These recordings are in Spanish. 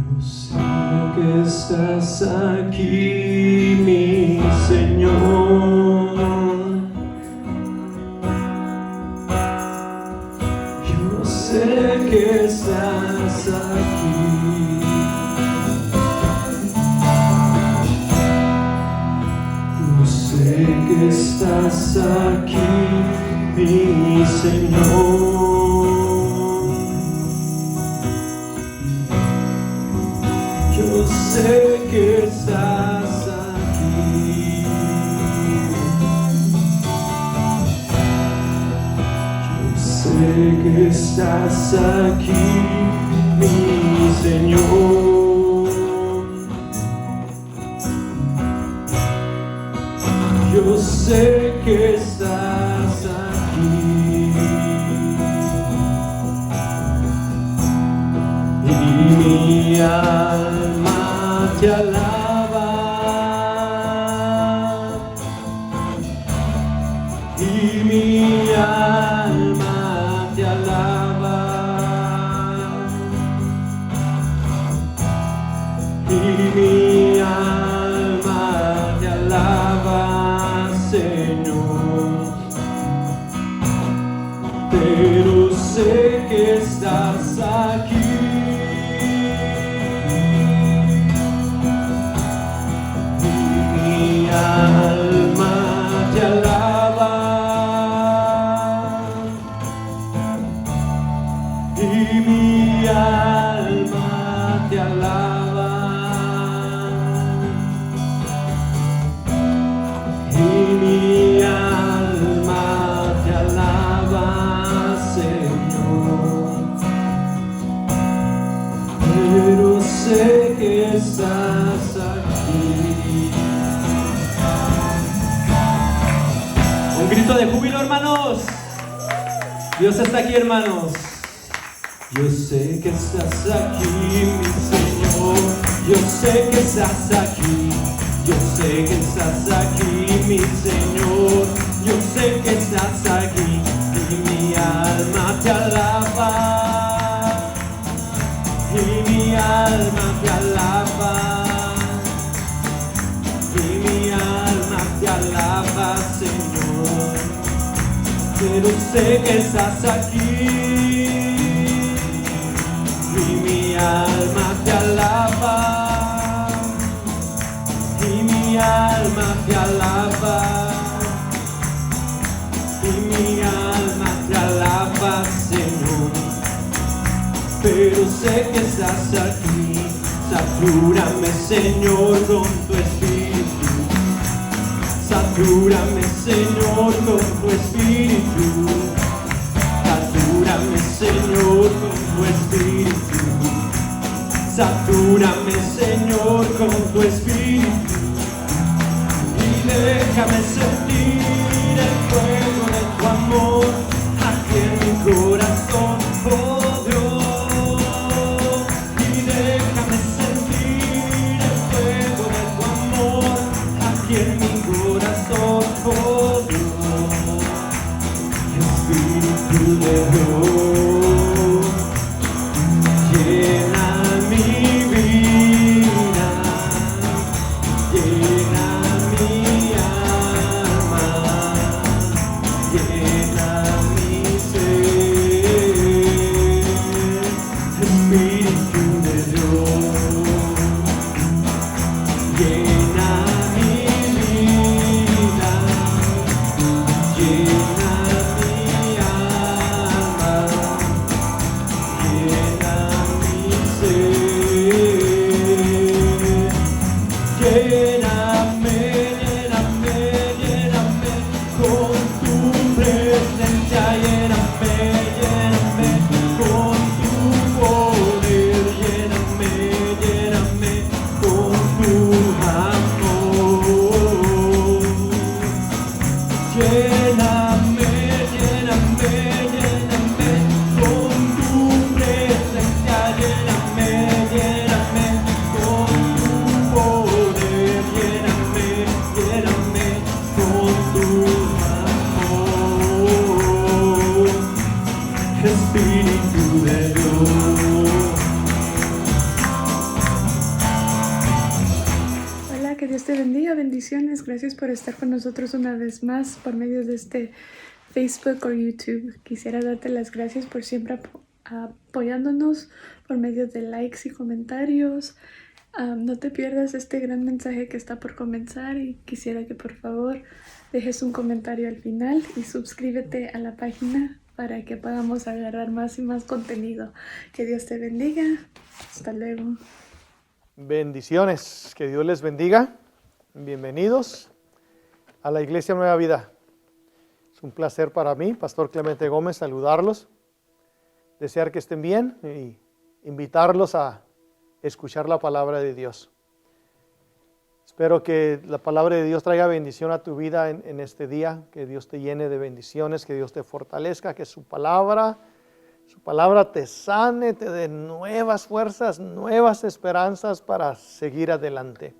Yo sé que estás aquí, mi Señor. Yo sé que estás aquí. Yo sé que estás aquí, mi Señor. Yo sé que estás aquí. Yo sé que estás aquí, mi Señor. Yo sé que estás aquí. Y mi alma te alaba, y mi alma te alaba, y mi alma te alaba, Señor. Pero sé que estás aquí. Mi alma te alaba, y mi alma te alaba, y mi alma te alaba, Señor. Pero sé que estás aquí. Un grito de júbilo, hermanos. Dios está aquí, hermanos. Yo sé que estás aquí, mi Señor. Yo sé que estás aquí. Yo sé que estás aquí, mi Señor. Yo sé que estás aquí. Y mi alma te alaba. Y mi alma te alaba. Y mi alma te alaba, Señor. Pero sé que estás aquí. Y mi alma te alaba. Y mi alma te alaba. Y mi alma te alaba, Señor. Pero sé que estás aquí. Satúrame, Señor, con tu espíritu. Satúrame, Señor, con tu espíritu. Satúrame, Señor, con tu espíritu. Satúrame, Señor, con tu espíritu. Y déjame sentir el fuego de tu amor aquí en mi corazón, oh Dios. Y déjame sentir el fuego de tu amor aquí en mi corazón, oh Dios. Espíritu de Dios, llena mi vida, llena mi alma, llena mi ser. Espíritu de Dios, llena mi vida, llena mi alma, llena mi ser. Lléname, lléname, lléname con tu presencia, lléname, lléname con tu poder, lléname, lléname con tu amor. Lléname, lléname, lléname con tu presencia, lléname, lléname con tu poder, Dios te bendiga, bendiciones. Gracias por estar con nosotros una vez más por medio de este Facebook o YouTube. Quisiera darte las gracias por siempre apoyándonos por medio de likes y comentarios. No te pierdas este gran mensaje que está por comenzar y quisiera que por favor dejes un comentario al final y suscríbete a la página para que podamos agarrar más y más contenido. Que Dios te bendiga. Hasta luego. Bendiciones, que Dios les bendiga. Bienvenidos a la Iglesia Nueva Vida. Es un placer para mí, Pastor Clemente Gómez, saludarlos, desear que estén bien y invitarlos a escuchar la palabra de Dios. Espero que la palabra de Dios traiga bendición a tu vida en este día, que Dios te llene de bendiciones, que Dios te fortalezca, que su palabra te sane, te dé nuevas fuerzas, nuevas esperanzas para seguir adelante.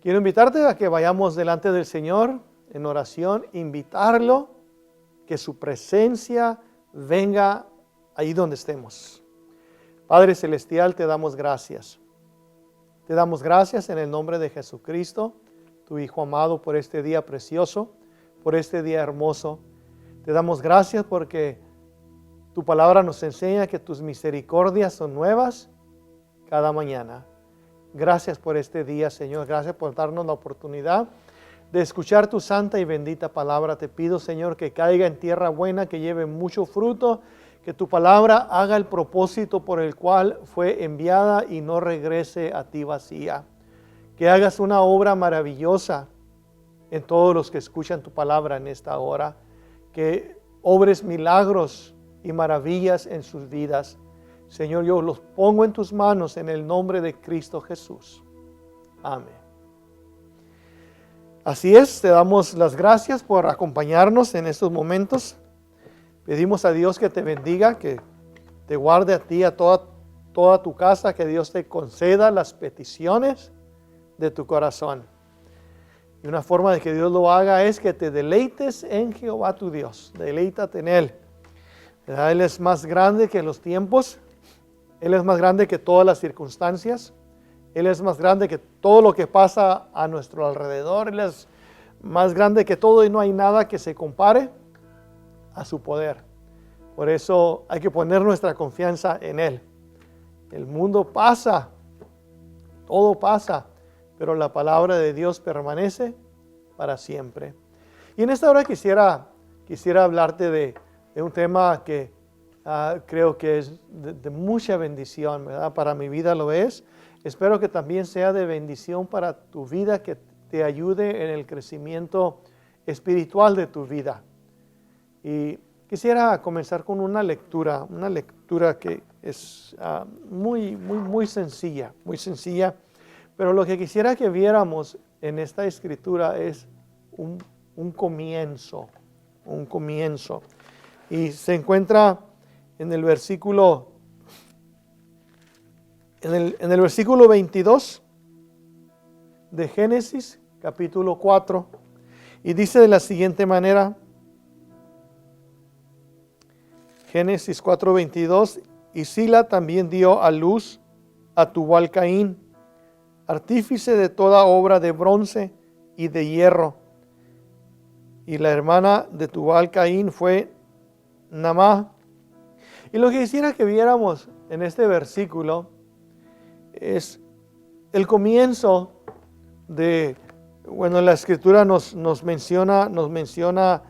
Quiero invitarte a que vayamos delante del Señor en oración, invitarlo, que su presencia venga ahí donde estemos. Padre Celestial, te damos gracias. Te damos gracias en el nombre de Jesucristo, tu Hijo amado, por este día precioso, por este día hermoso. Te damos gracias porque tu palabra nos enseña que tus misericordias son nuevas cada mañana. Gracias por este día, Señor. Gracias por darnos la oportunidad de escuchar tu santa y bendita palabra. Te pido, Señor, que caiga en tierra buena, que lleve mucho fruto, que tu palabra haga el propósito por el cual fue enviada y no regrese a ti vacía. Que hagas una obra maravillosa en todos los que escuchan tu palabra en esta hora. Que obres milagros y maravillas en sus vidas. Señor, yo los pongo en tus manos en el nombre de Cristo Jesús. Amén. Así es, te damos las gracias por acompañarnos en estos momentos. Pedimos a Dios que te bendiga, que te guarde a ti, a toda tu casa, que Dios te conceda las peticiones de tu corazón. Y una forma de que Dios lo haga es que te deleites en Jehová tu Dios. Deleítate en Él. Él es más grande que los tiempos. Él es más grande que todas las circunstancias. Él es más grande que todo lo que pasa a nuestro alrededor. Él es más grande que todo y no hay nada que se compare a su poder. Por eso hay que poner nuestra confianza en Él. El mundo pasa, todo pasa, pero la palabra de Dios permanece para siempre. Y en esta hora quisiera hablarte de un tema que creo que es de mucha bendición, ¿verdad? Para mi vida lo es. Espero que también sea de bendición para tu vida, que te ayude en el crecimiento espiritual de tu vida. Y quisiera comenzar con una lectura que es muy sencilla, pero lo que quisiera que viéramos en esta escritura es un comienzo. Y se encuentra en el versículo 22 de Génesis, capítulo 4, y dice de la siguiente manera, Génesis 4:22, y Sila también dio a luz a Tubal-Caín, artífice de toda obra de bronce y de hierro, y la hermana de Tubal-Caín fue Naamá. Y lo que quisiera que viéramos en este versículo es el comienzo de, la escritura nos menciona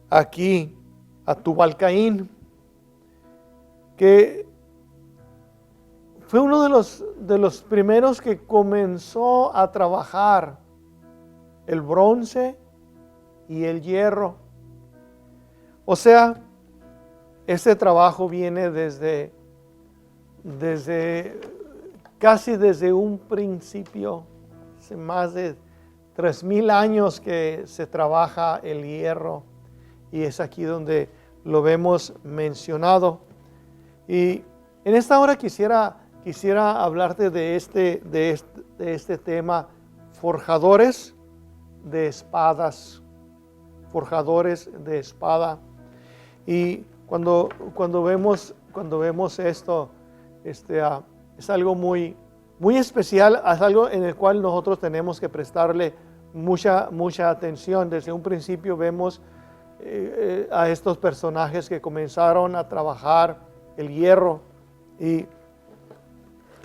aquí a Tubal-Caín, que fue uno de los primeros que comenzó a trabajar el bronce y el hierro. O sea, este trabajo viene casi desde un principio, hace más de 3000 años que se trabaja el hierro, y es aquí donde lo vemos mencionado. Y en esta hora quisiera hablarte de este tema, forjadores de espadas. Forjadores de espada. Y cuando vemos esto, es algo muy muy especial, es algo en el cual nosotros tenemos que prestarle mucha atención. Desde un principio vemos a estos personajes que comenzaron a trabajar el hierro y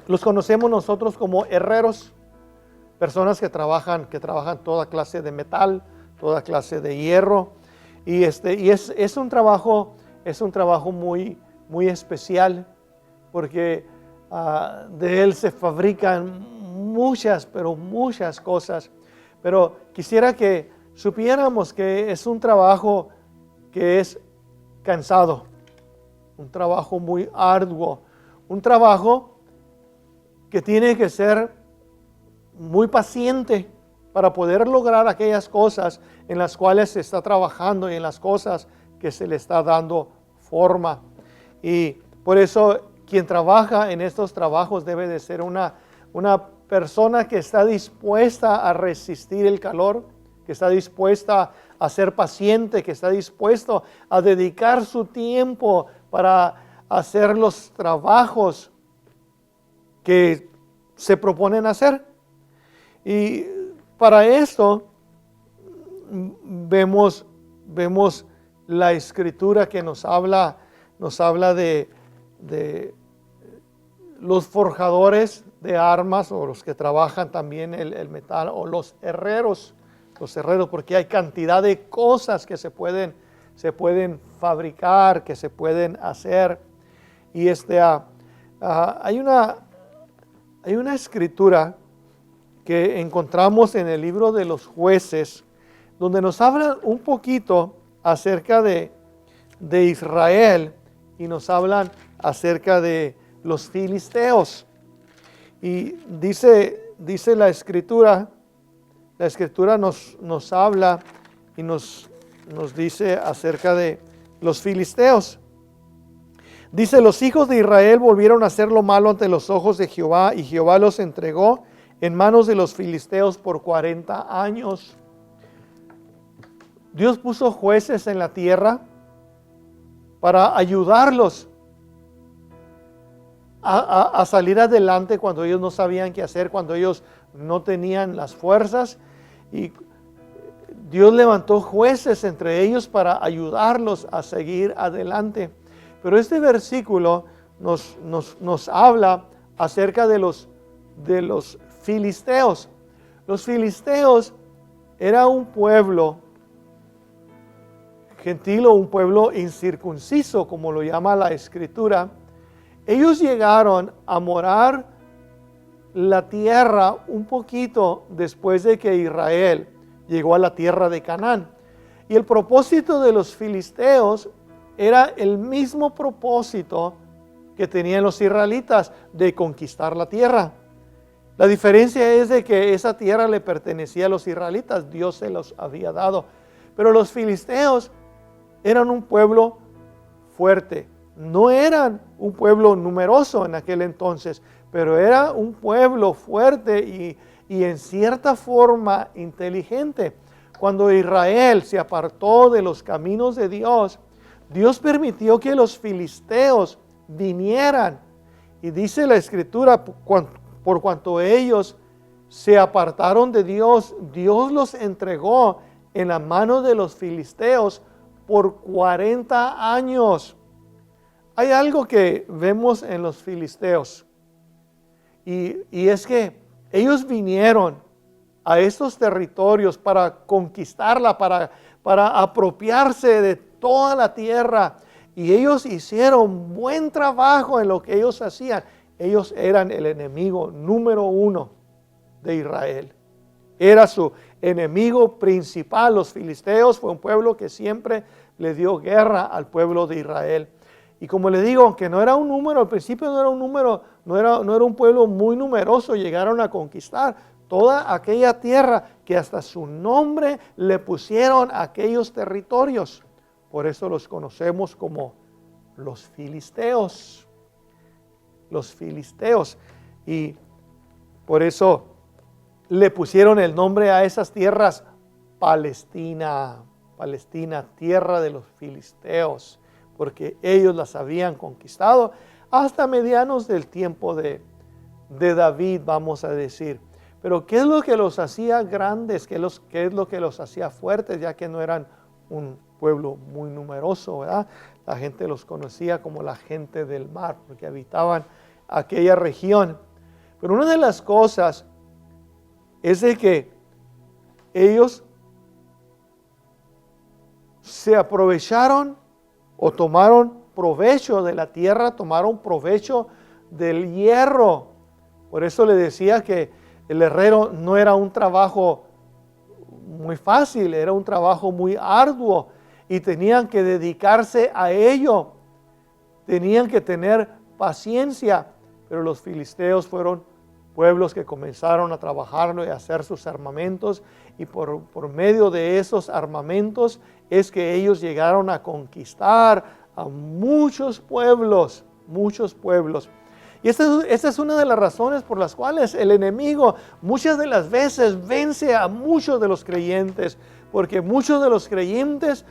los conocemos nosotros como herreros, personas que trabajan toda clase de metal, toda clase de hierro, y es un trabajo muy especial, porque de él se fabrican pero muchas cosas. Pero quisiera que supiéramos que es un trabajo que es cansado, un trabajo muy arduo, un trabajo que tiene que ser muy paciente para poder lograr aquellas cosas en las cuales se está trabajando y en las cosas que se le está dando forma. Y por eso quien trabaja en estos trabajos debe de ser una persona que está dispuesta a resistir el calor, que está dispuesta a ser paciente, que está dispuesto a dedicar su tiempo para hacer los trabajos que se proponen hacer. Y para esto vemos la escritura que nos habla de los forjadores de armas, o los que trabajan también el metal, o los herreros, porque hay cantidad de cosas que se pueden fabricar, que se pueden hacer. Y hay una escritura que encontramos en el libro de los Jueces, donde nos habla un poquito acerca de Israel, y nos hablan acerca de los filisteos. Y dice la escritura nos habla y nos dice acerca de los filisteos. Dice: los hijos de Israel volvieron a hacer lo malo ante los ojos de Jehová, y Jehová los entregó en manos de los filisteos por 40 años. Dios puso jueces en la tierra para ayudarlos a salir adelante cuando ellos no sabían qué hacer, cuando ellos no tenían las fuerzas. Y Dios levantó jueces entre ellos para ayudarlos a seguir adelante. Pero este versículo nos habla acerca de los filisteos. Los filisteos era un pueblo gentil, o un pueblo incircunciso, como lo llama la escritura. Ellos llegaron a morar la tierra un poquito después de que Israel llegó a la tierra de Canaán. Y el propósito de los filisteos era el mismo propósito que tenían los israelitas, de conquistar la tierra. La diferencia es de que esa tierra le pertenecía a los israelitas, Dios se los había dado. Pero los filisteos eran un pueblo fuerte. No eran un pueblo numeroso en aquel entonces, pero era un pueblo fuerte y en cierta forma inteligente. Cuando Israel se apartó de los caminos de Dios, Dios permitió que los filisteos vinieran. Y dice la escritura, por cuanto ellos se apartaron de Dios, Dios los entregó en la mano de los filisteos por 40 años. Hay algo que vemos en los filisteos, y es que ellos vinieron a estos territorios para conquistarla, para apropiarse de toda la tierra, y ellos hicieron buen trabajo en lo que ellos hacían. Ellos eran el enemigo número 1 de Israel. Era su enemigo principal. Los filisteos fue un pueblo que siempre le dio guerra al pueblo de Israel. Y como le digo, aunque no era un número, al principio no era un número, no era un pueblo muy numeroso, llegaron a conquistar toda aquella tierra que hasta su nombre le pusieron a aquellos territorios. Por eso los conocemos como los filisteos. Los filisteos. Y por eso le pusieron el nombre a esas tierras Palestina, tierra de los filisteos, porque ellos las habían conquistado hasta medianos del tiempo de de David, vamos a decir. Pero ¿qué es lo que los hacía grandes? ¿Qué es lo que los hacía fuertes? Ya que no eran un pueblo muy numeroso, ¿verdad? La gente los conocía como la gente del mar, porque habitaban aquella región. Pero una de las cosas es de que ellos se aprovecharon o tomaron provecho de la tierra, tomaron provecho del hierro. Por eso le decía que el herrero no era un trabajo muy fácil, era un trabajo muy arduo y tenían que dedicarse a ello, tenían que tener paciencia, pero los filisteos fueron pueblos que comenzaron a trabajarlo y a hacer sus armamentos, y por medio de esos armamentos es que ellos llegaron a conquistar a muchos pueblos, muchos pueblos. Y esta es una de las razones por las cuales el enemigo muchas de las veces vence a muchos de los creyentes, porque muchos de los creyentes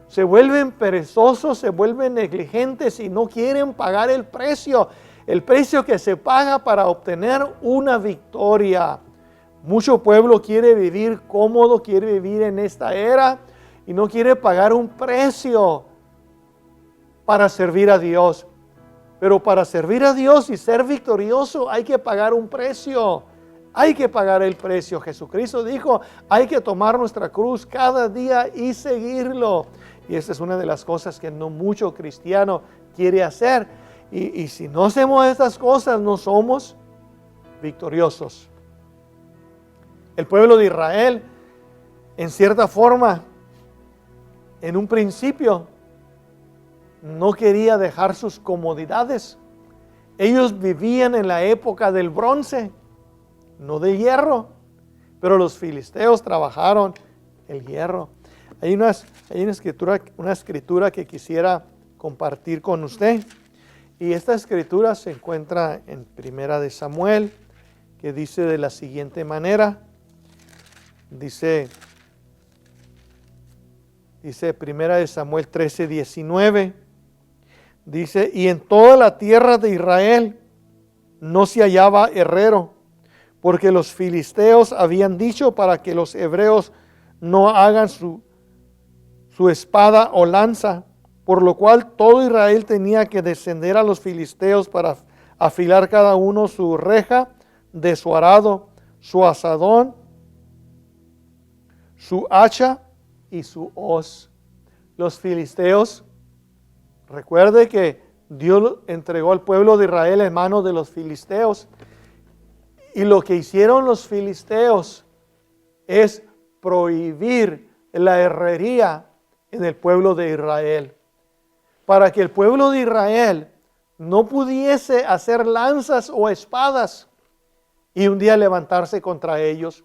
se vuelven perezosos, se vuelven negligentes y no quieren pagar el precio que se paga para obtener una victoria. Mucho pueblo quiere vivir cómodo, quiere vivir en esta era y no quiere pagar un precio para servir a Dios. Pero para servir a Dios y ser victorioso hay que pagar un precio. Hay que pagar el precio. Jesucristo dijo, hay que tomar nuestra cruz cada día y seguirlo. Y esa es una de las cosas que no mucho cristiano quiere hacer. Y si no hacemos estas cosas, no somos victoriosos. El pueblo de Israel, en cierta forma, en un principio, no quería dejar sus comodidades. Ellos vivían en la época del bronce, no de hierro, pero los filisteos trabajaron el hierro. Hay una escritura que quisiera compartir con usted. Y esta escritura se encuentra en Primera de Samuel, que dice de la siguiente manera. Dice Primera de Samuel 13:19. Dice, y en toda la tierra de Israel no se hallaba herrero, porque los filisteos habían dicho para que los hebreos no hagan su espada o lanza, por lo cual todo Israel tenía que descender a los filisteos para afilar cada uno su reja de su arado, su asadón, su hacha y su hoz. Los filisteos, recuerde que Dios entregó al pueblo de Israel en manos de los filisteos. Y lo que hicieron los filisteos es prohibir la herrería en el pueblo de Israel, para que el pueblo de Israel no pudiese hacer lanzas o espadas y un día levantarse contra ellos.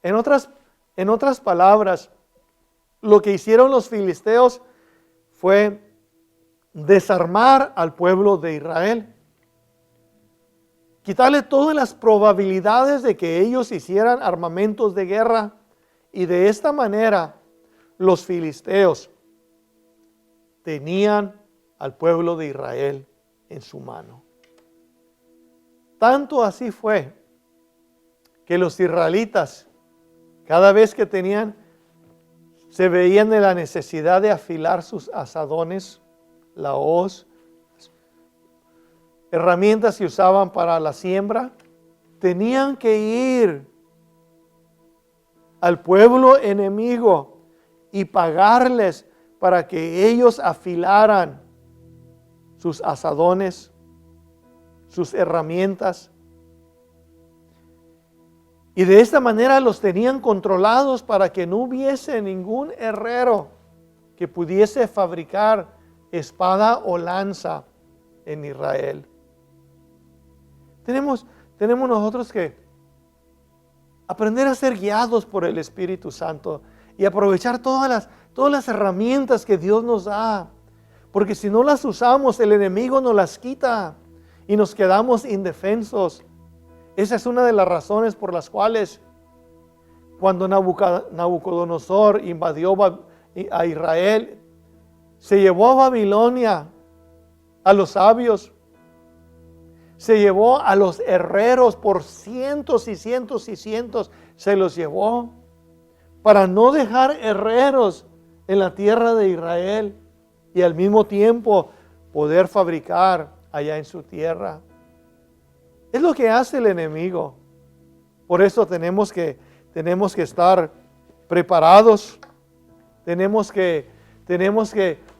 En otras palabras, lo que hicieron los filisteos fue desarmar al pueblo de Israel, quitarle todas las probabilidades de que ellos hicieran armamentos de guerra, y de esta manera los filisteos tenían al pueblo de Israel en su mano. Tanto así fue que los israelitas, cada vez que se veían en la necesidad de afilar sus asadones, la hoz, herramientas que usaban para la siembra, tenían que ir al pueblo enemigo y pagarles para que ellos afilaran sus asadones, sus herramientas. Y de esta manera los tenían controlados para que no hubiese ningún herrero que pudiese fabricar espada o lanza en Israel. Tenemos nosotros que aprender a ser guiados por el Espíritu Santo y aprovechar todas las herramientas que Dios nos da. Porque si no las usamos, el enemigo nos las quita y nos quedamos indefensos. Esa es una de las razones por las cuales cuando Nabucodonosor invadió a Israel, se llevó a Babilonia a los sabios, Se llevó a los herreros por cientos y cientos y cientos. Se los llevó para no dejar herreros en la tierra de Israel y al mismo tiempo poder fabricar allá en su tierra. Es lo que hace el enemigo. Por eso tenemos que estar preparados. Tenemos que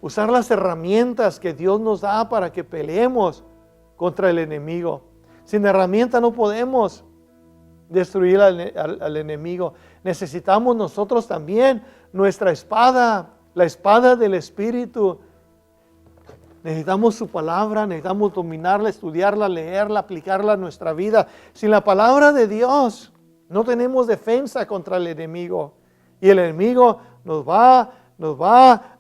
usar las herramientas que Dios nos da para que peleemos contra el enemigo. Sin herramienta no podemos destruir al enemigo. Necesitamos nosotros también nuestra espada, la espada del Espíritu. Necesitamos su palabra, necesitamos dominarla, estudiarla, leerla, aplicarla a nuestra vida. Sin la palabra de Dios no tenemos defensa contra el enemigo. Y el enemigo nos va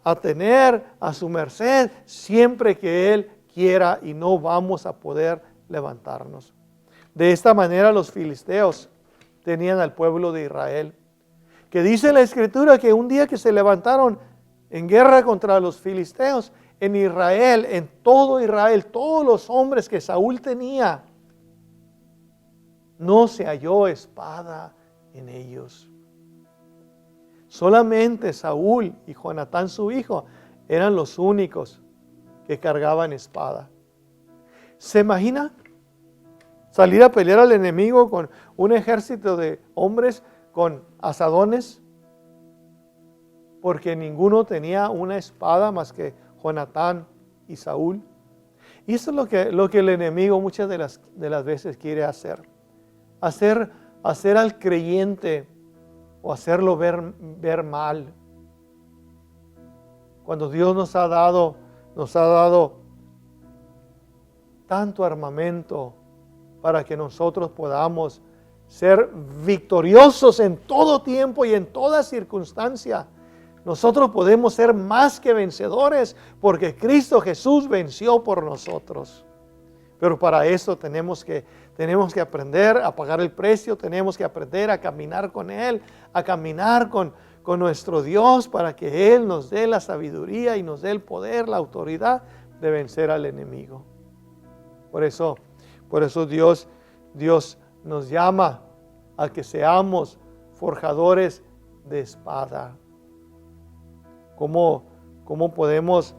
a tener a su merced siempre que Él quiera y no vamos a poder levantarnos. De esta manera los filisteos tenían al pueblo de Israel. Que dice la Escritura que un día que se levantaron en guerra contra los filisteos, en Israel, en todo Israel, todos los hombres que Saúl tenía, no se halló espada en ellos. Solamente Saúl y Jonatán su hijo eran los únicos que cargaban espada. ¿Se imagina salir a pelear al enemigo con un ejército de hombres con asadones? Porque ninguno tenía una espada más que Jonatán y Saúl. Y eso es lo que el enemigo muchas de las veces quiere hacer. Hacer al creyente o hacerlo ver mal. Cuando Dios nos ha dado tanto armamento para que nosotros podamos ser victoriosos en todo tiempo y en toda circunstancia. Nosotros podemos ser más que vencedores porque Cristo Jesús venció por nosotros. Pero para eso tenemos que aprender a pagar el precio, tenemos que aprender a caminar con Él, a caminar con nuestro Dios para que Él nos dé la sabiduría y nos dé el poder, la autoridad de vencer al enemigo. Por eso Dios nos llama a que seamos forjadores de espada. ¿Cómo podemos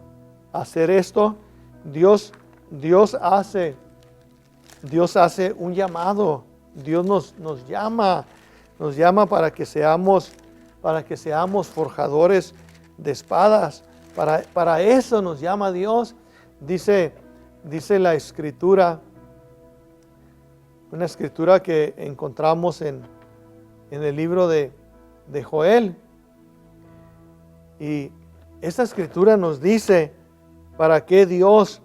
hacer esto? Dios hace un llamado. Dios nos llama para que seamos forjadores de espadas. Para eso nos llama Dios. Dice la Escritura, una Escritura que encontramos en el libro de Joel. Y esta Escritura nos dice para qué Dios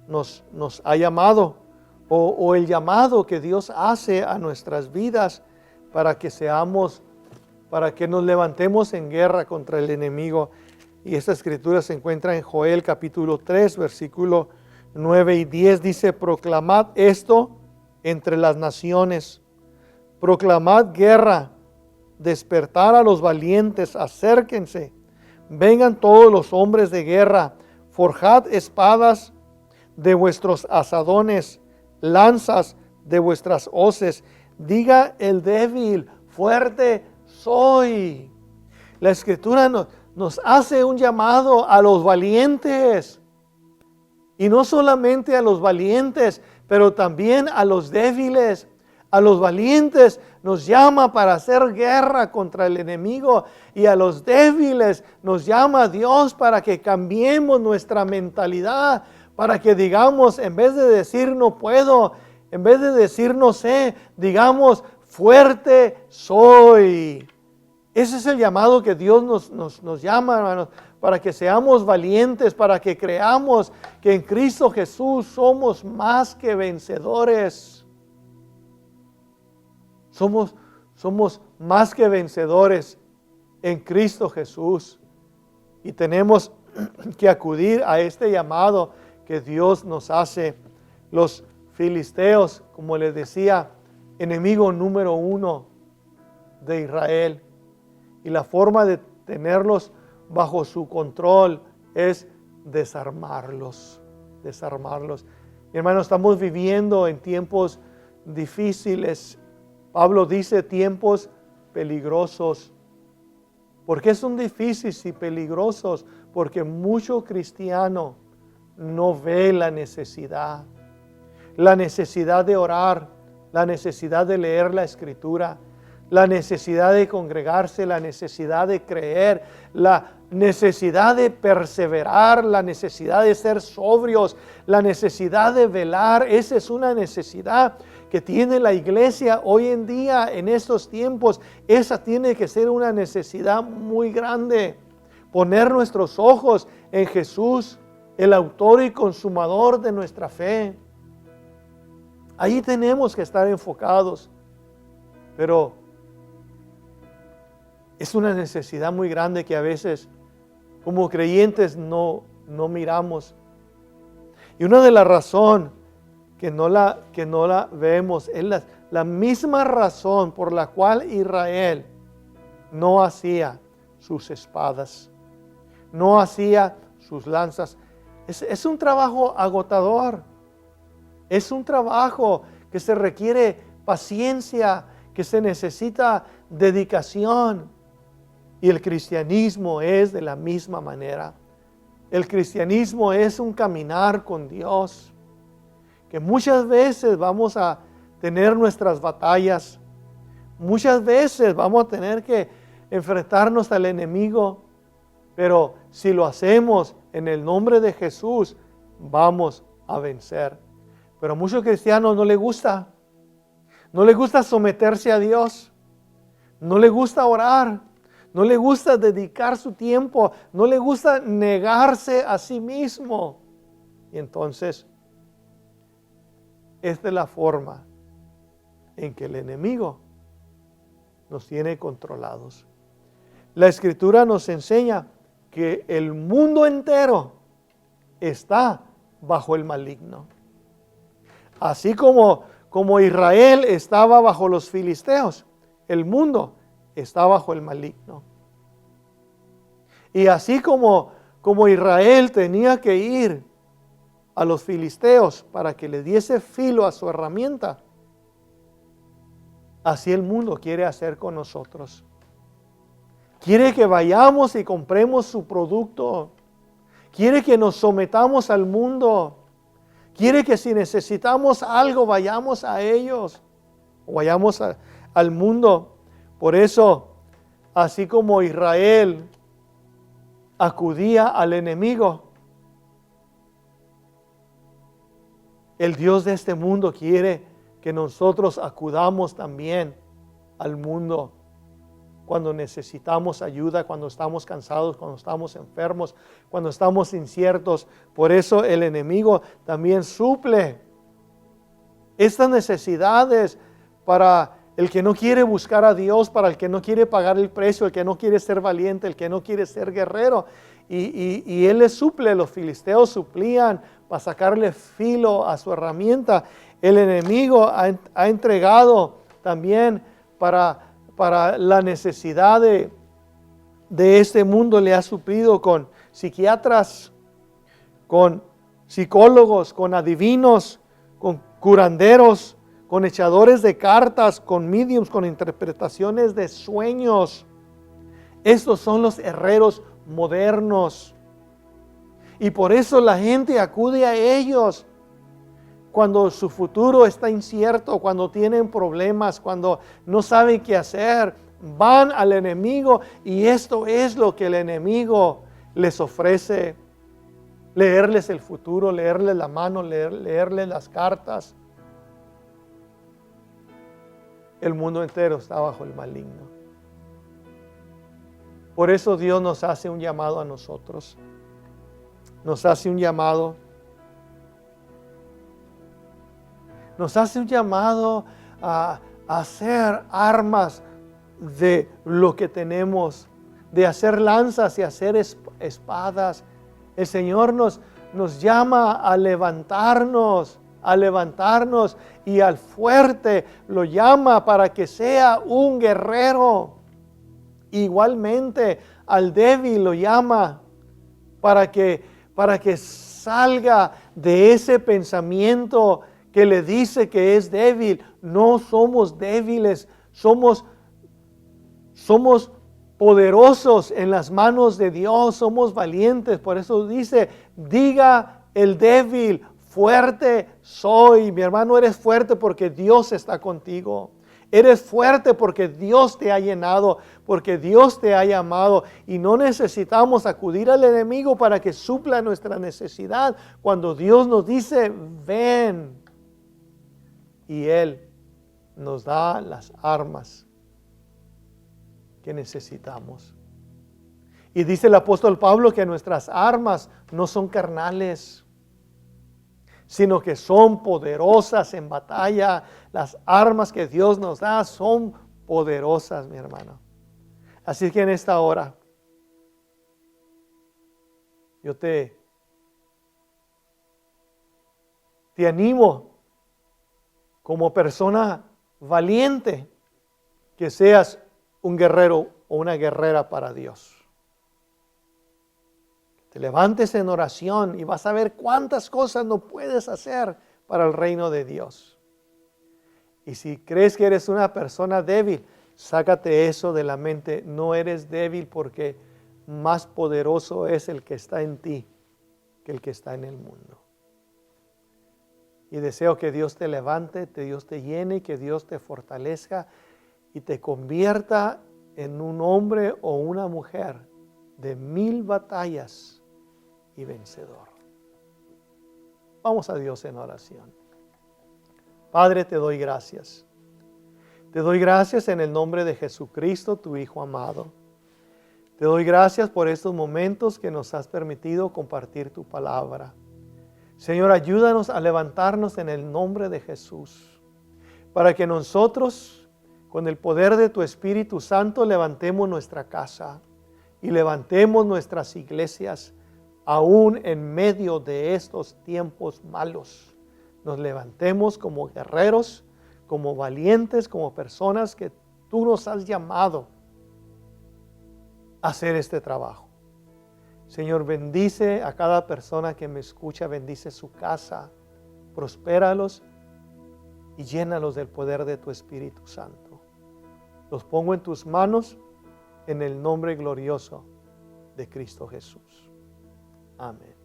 nos ha llamado o el llamado que Dios hace a nuestras vidas para que nos levantemos en guerra contra el enemigo. Y esta Escritura se encuentra en Joel capítulo 3, versículo 9 y 10. Dice: proclamad esto entre las naciones, proclamad guerra, despertar a los valientes, acérquense. Vengan todos los hombres de guerra, forjad espadas de vuestros asadones, lanzas de vuestras hoces. Diga el débil, fuerte soy. La Escritura nos hace un llamado a los valientes. Y no solamente a los valientes, pero también a los débiles. A los valientes nos llama para hacer guerra contra el enemigo y a los débiles nos llama Dios para que cambiemos nuestra mentalidad, para que digamos, en vez de decir no puedo, en vez de decir no sé, digamos fuerte soy. Ese es el llamado que Dios nos llama, hermanos, para que seamos valientes, para que creamos que en Cristo Jesús somos más que vencedores. Somos más que vencedores en Cristo Jesús. Y tenemos que acudir a este llamado que Dios nos hace. Los filisteos, como les decía, enemigo número 1 de Israel. Y la forma de tenerlos bajo su control es desarmarlos. Hermanos, estamos viviendo en tiempos difíciles. Pablo dice tiempos peligrosos. ¿Por qué son difíciles y peligrosos? Porque mucho cristiano no ve la necesidad de orar, la necesidad de leer la Escritura, la necesidad de congregarse, la necesidad de creer, la necesidad de perseverar, la necesidad de ser sobrios, la necesidad de velar. Esa es una necesidad que tiene la iglesia hoy en día, en estos tiempos. Esa tiene que ser una necesidad muy grande. Poner nuestros ojos en Jesús, el autor y consumador de nuestra fe. Ahí tenemos que estar enfocados. Pero es una necesidad muy grande que a veces como creyentes no miramos. Y una de las razones que no la vemos es la misma razón por la cual Israel no hacía sus espadas, no hacía sus lanzas. Es un trabajo agotador. Es un trabajo que se requiere paciencia, que se necesita dedicación. Y el cristianismo es de la misma manera. El cristianismo es un caminar con Dios, que muchas veces vamos a tener nuestras batallas, muchas veces vamos a tener que enfrentarnos al enemigo, pero si lo hacemos en el nombre de Jesús, vamos a vencer. Pero a muchos cristianos no les gusta someterse a Dios, no les gusta orar, no le gusta dedicar su tiempo, no le gusta negarse a sí mismo. Y entonces, esta es la forma en que el enemigo nos tiene controlados. La Escritura nos enseña que el mundo entero está bajo el maligno. Así como Israel estaba bajo los filisteos, el mundo está bajo el maligno. Y así como Israel tenía que ir a los filisteos para que le diese filo a su herramienta, así el mundo quiere hacer con nosotros. Quiere que vayamos y compremos su producto. Quiere que nos sometamos al mundo. Quiere que si necesitamos algo vayamos a ellos o vayamos al mundo. Por eso, así como Israel acudía al enemigo, el Dios de este mundo quiere que nosotros acudamos también al mundo cuando necesitamos ayuda, cuando estamos cansados, cuando estamos enfermos, cuando estamos inciertos. Por eso el enemigo también suple estas necesidades para el que no quiere buscar a Dios, para el que no quiere pagar el precio, el que no quiere ser valiente, el que no quiere ser guerrero. Y él le suple, los filisteos suplían para sacarle filo a su herramienta. El enemigo ha entregado también para la necesidad de este mundo, le ha suplido con psiquiatras, con psicólogos, con adivinos, con curanderos, con echadores de cartas, con mediums, con interpretaciones de sueños. Estos son los herreros modernos. Y por eso la gente acude a ellos cuando su futuro está incierto, cuando tienen problemas, cuando no saben qué hacer. Van al enemigo y esto es lo que el enemigo les ofrece. Leerles el futuro, leerles la mano, leerles las cartas. El mundo entero está bajo el maligno. Por eso Dios nos hace un llamado a nosotros. Nos hace un llamado. Nos hace un llamado a hacer armas de lo que tenemos, de hacer lanzas y hacer espadas. El Señor nos llama a levantarnos y al fuerte lo llama para que sea un guerrero. Igualmente al débil lo llama para que salga de ese pensamiento que le dice que es débil. No somos débiles, somos poderosos en las manos de Dios, somos valientes. Por eso dice, diga el débil, fuerte soy. Mi hermano, eres fuerte porque Dios está contigo. Eres fuerte porque Dios te ha llenado, porque Dios te ha llamado, y no necesitamos acudir al enemigo para que supla nuestra necesidad. Cuando Dios nos dice, ven, y Él nos da las armas que necesitamos. Y dice el apóstol Pablo que nuestras armas no son carnales, sino que son poderosas en batalla. Las armas que Dios nos da son poderosas, mi hermano. Así que en esta hora, yo te animo como persona valiente que seas un guerrero o una guerrera para Dios. Te levantes en oración y vas a ver cuántas cosas no puedes hacer para el reino de Dios. Y si crees que eres una persona débil, sácate eso de la mente. No eres débil, porque más poderoso es el que está en ti que el que está en el mundo. Y deseo que Dios te levante, que Dios te llene y que Dios te fortalezca y te convierta en un hombre o una mujer de 1000 batallas y vencedor. Vamos a Dios en oración. Padre, te doy gracias. Te doy gracias en el nombre de Jesucristo, tu Hijo amado. Te doy gracias por estos momentos que nos has permitido compartir tu palabra. Señor, ayúdanos a levantarnos en el nombre de Jesús, para que nosotros, con el poder de tu Espíritu Santo, levantemos nuestra casa y levantemos nuestras iglesias, aún en medio de estos tiempos malos. Nos levantemos como guerreros, como valientes, como personas que tú nos has llamado a hacer este trabajo. Señor, bendice a cada persona que me escucha, bendice su casa, prospéralos y llénalos del poder de tu Espíritu Santo. Los pongo en tus manos en el nombre glorioso de Cristo Jesús. Amén.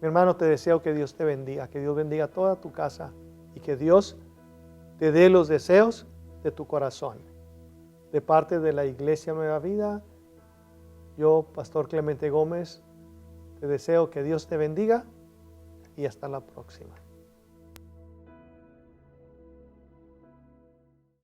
Mi hermano, te deseo que Dios te bendiga, que Dios bendiga toda tu casa y que Dios te dé los deseos de tu corazón. De parte de la Iglesia Nueva Vida, yo, Pastor Clemente Gómez, te deseo que Dios te bendiga y hasta la próxima.